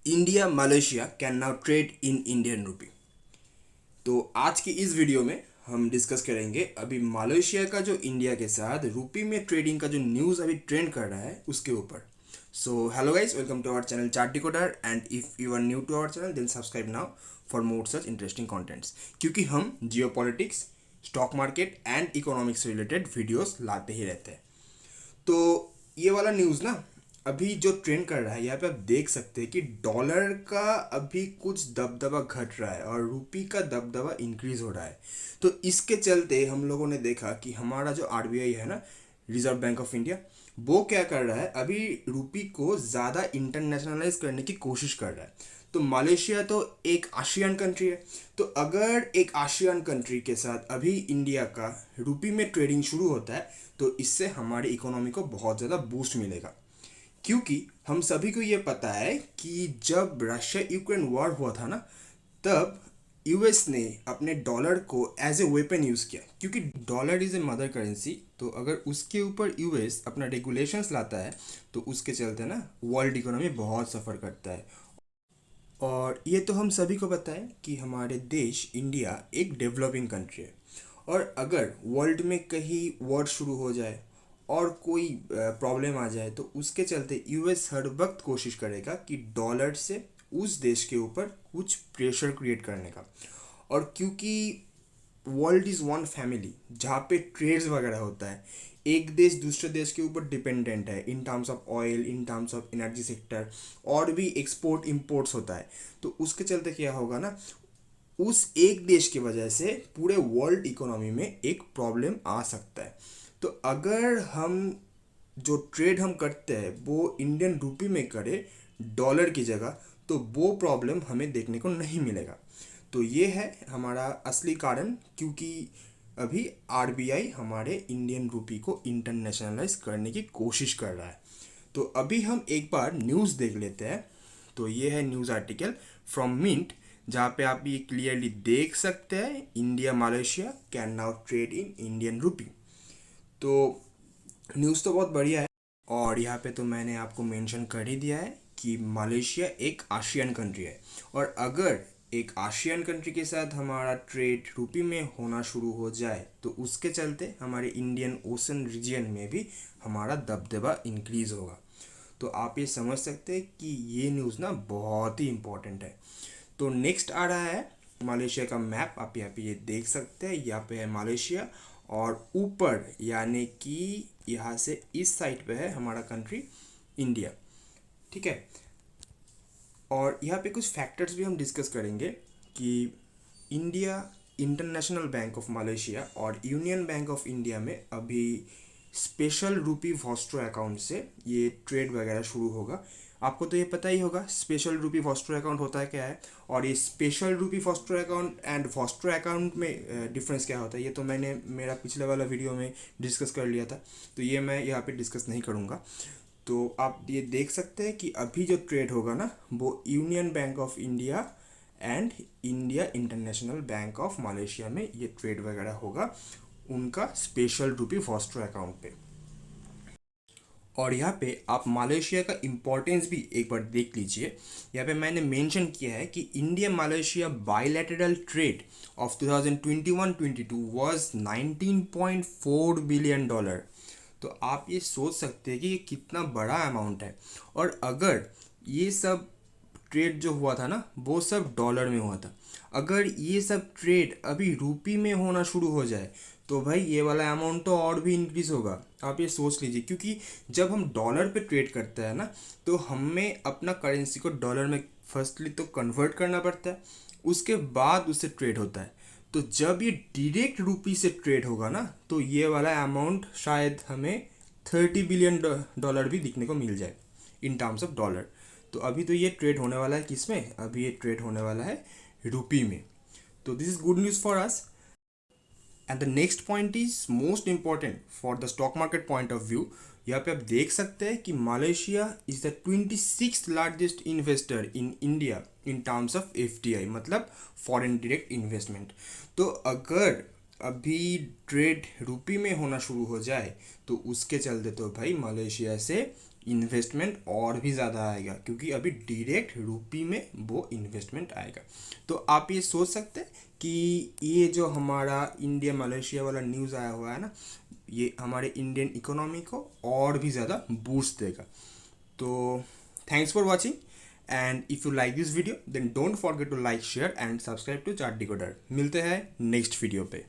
India Malaysia can now trade in Indian rupee. तो आज की इस वीडियो में हम डिस्कस करेंगे अभी मलेशिया का जो इंडिया के साथ रूपी में ट्रेडिंग का जो न्यूज़ अभी ट्रेंड कर रहा है उसके ऊपर। So hello guys, welcome to our channel Chart Decoder and if you are new to our channel then subscribe now for more such interesting contents, क्योंकि हम geopolitics, stock market and economics से related videos लाते ही रहते हैं। तो ये वाला न्यूज़ ना अभी जो ट्रेंड कर रहा है, यहाँ पे आप देख सकते हैं कि डॉलर का अभी कुछ दबदबा घट रहा है और रूपी का दबदबा इंक्रीज हो रहा है। तो इसके चलते हम लोगों ने देखा कि हमारा जो आरबीआई है ना, रिजर्व बैंक ऑफ इंडिया, वो क्या कर रहा है, अभी रूपी को ज़्यादा इंटरनेशनलाइज करने की कोशिश कर रहा है। तो मलेशिया तो एक आशियान कंट्री है, तो अगर एक आशियान कंट्री के साथ अभी इंडिया का रूपी में ट्रेडिंग शुरू होता है तो इससे हमारी इकोनॉमी को बहुत ज़्यादा बूस्ट मिलेगा। क्योंकि हम सभी को ये पता है कि जब रशिया यूक्रेन वॉर हुआ था ना, तब यूएस ने अपने डॉलर को एज ए वेपन यूज़ किया, क्योंकि dollar is a mother currency. तो अगर उसके ऊपर यूएस अपना रेगुलेशंस लाता है तो उसके चलते ना वर्ल्ड इकोनॉमी बहुत सफ़र करता है। और ये तो हम सभी को पता है कि हमारे देश इंडिया एक डेवलपिंग कंट्री है, और अगर वर्ल्ड में कहीं वॉर शुरू हो जाए और कोई प्रॉब्लम आ जाए तो उसके चलते यूएस हर वक्त कोशिश करेगा कि डॉलर से उस देश के ऊपर कुछ प्रेशर क्रिएट करने का। और क्योंकि वर्ल्ड इज़ वन फैमिली जहाँ पे ट्रेड्स वगैरह होता है, एक देश दूसरे देश के ऊपर डिपेंडेंट है in terms of oil, in terms of energy sector, और भी एक्सपोर्ट इंपोर्ट्स होता है। तो उसके चलते क्या होगा ना, उस एक देश की वजह से पूरे वर्ल्ड इकोनॉमी में एक प्रॉब्लम आ सकता है। तो अगर हम जो ट्रेड हम करते हैं वो इंडियन रूपी में करें डॉलर की जगह, तो वो प्रॉब्लम हमें देखने को नहीं मिलेगा। तो ये है हमारा असली कारण, क्योंकि अभी आरबीआई हमारे इंडियन रूपी को इंटरनेशनलाइज करने की कोशिश कर रहा है। तो अभी हम एक बार न्यूज़ देख लेते हैं। तो ये है न्यूज़ आर्टिकल फ्रॉम मिंट, जहाँ पे आप ये क्लियरली देख सकते हैं India Malaysia can now trade in Indian rupee. तो न्यूज़ तो बहुत बढ़िया है, और यहाँ पे तो मैंने आपको मेंशन कर ही दिया है कि मलेशिया एक आशियान कंट्री है, और अगर एक आशियान कंट्री के साथ हमारा ट्रेड रूपी में होना शुरू हो जाए तो उसके चलते हमारे इंडियन ओशन रीजन में भी हमारा दबदबा इंक्रीज़ होगा। तो आप ये समझ सकते हैं कि ये न्यूज़ ना बहुत ही इम्पोर्टेंट है। तो नेक्स्ट आ रहा है मलेशिया का मैप, आप यहाँ पे ये देख सकते हैं, यहाँ पे है मलेशिया, और ऊपर यानी कि यहाँ से इस साइड पे है हमारा कंट्री इंडिया। ठीक है, और यहाँ पे कुछ फैक्टर्स भी हम डिस्कस करेंगे कि India international bank of Malaysia और यूनियन बैंक ऑफ इंडिया में अभी स्पेशल रूपी वॉस्ट्रो अकाउंट से ये ट्रेड वगैरह शुरू होगा। आपको तो ये पता ही होगा स्पेशल रूपी वॉस्ट्रो अकाउंट होता है क्या है, और ये स्पेशल रूपी Vostro account and Vostro account में डिफरेंस क्या होता है, ये तो मैंने मेरा पिछले वाला वीडियो में डिस्कस कर लिया था, तो ये मैं यहाँ पे डिस्कस नहीं करूँगा। तो आप ये देख सकते हैं कि अभी जो ट्रेड होगा ना वो union bank of India and India international bank of Malaysia में ये ट्रेड वगैरह होगा उनका स्पेशल रूपी वॉस्ट्रो अकाउंट पे। और यहाँ पे आप मलेशिया का इम्पोर्टेंस भी एक बार देख लीजिए। यहाँ पे मैंने मेंशन किया है कि India Malaysia bilateral trade off 2021-22 was 19.4 billion dollar. तो आप ये सोच सकते हैं कि ये कितना बड़ा अमाउंट है, और अगर ये सब ट्रेड जो हुआ था ना वो सब डॉलर में हुआ था, अगर ये सब ट्रेड अभी रूपी में होना शुरू हो जाए तो भाई ये वाला अमाउंट तो और भी इंक्रीज होगा। आप ये सोच लीजिए, क्योंकि जब हम डॉलर पे ट्रेड करते हैं ना तो हमें अपना करेंसी को डॉलर में फर्स्टली तो कन्वर्ट करना पड़ता है, उसके बाद उससे ट्रेड होता है। तो जब ये डायरेक्ट रूपी से ट्रेड होगा ना तो ये वाला अमाउंट शायद हमें 30 बिलियन डॉलर भी दिखने को मिल जाए इन टर्म्स ऑफ डॉलर। तो अभी तो ये ट्रेड होने वाला है किस में, अभी ये ट्रेड होने वाला है रूपी में। तो this is good news for us. And the next point is most important for the stock market point of view. यहाँ पे आप देख सकते हैं कि Malaysia is the 26th largest investor in India in terms of FDI, मतलब foreign direct investment. तो अगर अभी ट्रेड रूपी में होना शुरू हो जाए तो उसके चलते तो भाई मलेशिया से इन्वेस्टमेंट और भी ज़्यादा आएगा, क्योंकि अभी डायरेक्ट रुपी में वो इन्वेस्टमेंट आएगा। तो आप ये सोच सकते हैं कि ये जो हमारा इंडिया मलेशिया वाला न्यूज़ आया हुआ है ना, ये हमारे इंडियन इकोनॉमी को और भी ज़्यादा बूस्ट देगा। तो thanks for watching, and if you like this video then don't forget to like, share and subscribe to Chart Decoder. मिलते हैं नेक्स्ट वीडियो पे।